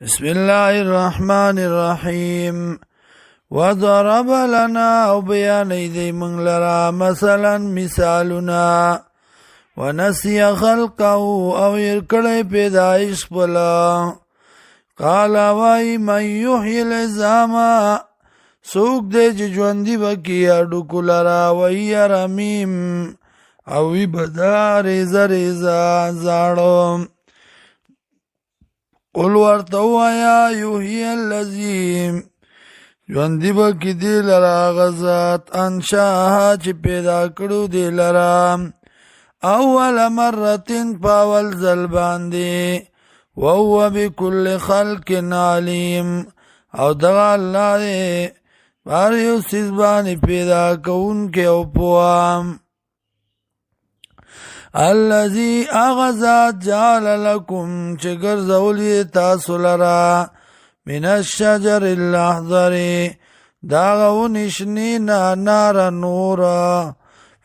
بسم الله الرحمن الرحيم وضرب لنا او بیان دی من لرا مثلا مثالنا ونسي خلقه او يرکڑی پیدایش پلا قال وای من يحيي العظام سوک دے جوندی بکی اڈو کلرا وی رمیم او وی بدا ریزا ریزا زاڑو قل ورتو یا یحیی الذی ژوندی بکی دی لرا غزات انشاها چی پیدا کرو دی لرا اول مرتين پاول زلبان دی وهو بكل خلق علیم او دغا اللہ دی باریو سیزبانی پیدا کون کے اوپوام الذي اغزات جعل لكم چگر زولی تاسو لرا من الشجر الاخضر داغونشنینا نار نورا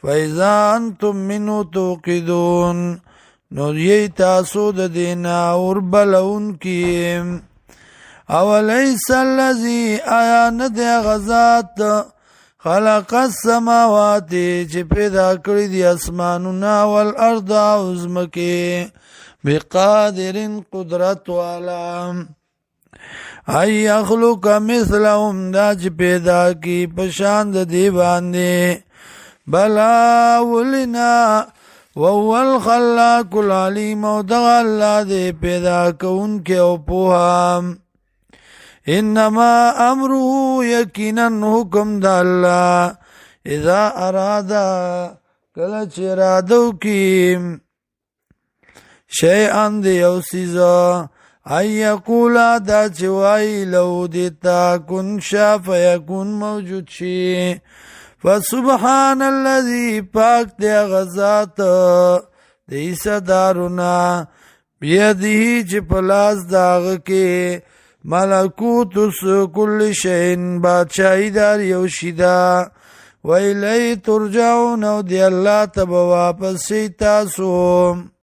فاذا انتم منه توقدون نو یی تاسو د دینا اور بلون کی اولیس الذي آیا ندی غزات خلق السماوات چې پیدا کړی دی اسمانونه والارض او زمکه بقادر قدرت والا ای یخلق مثلهم دا چې پیدا کی پشان د دی باندې بلا ولنا وهو الخلاق العلیم او دغه الله دی پیدا کون کې او پوها انما امره یقینا حکم د الله اذا ارادا کله چې ارادو کی شیئا دی او سیزا ای یقولا دا چې وای لو دیتا کن شا فیکون موجود شي فسبحان الذي پاک دی غزات دی صدارنا بیدی چې پلاس داغ کې ملکوت کل شین بادشاہی دار یو شیدا ویلی ترجعون او دی اللہ تب واپس سی تاسو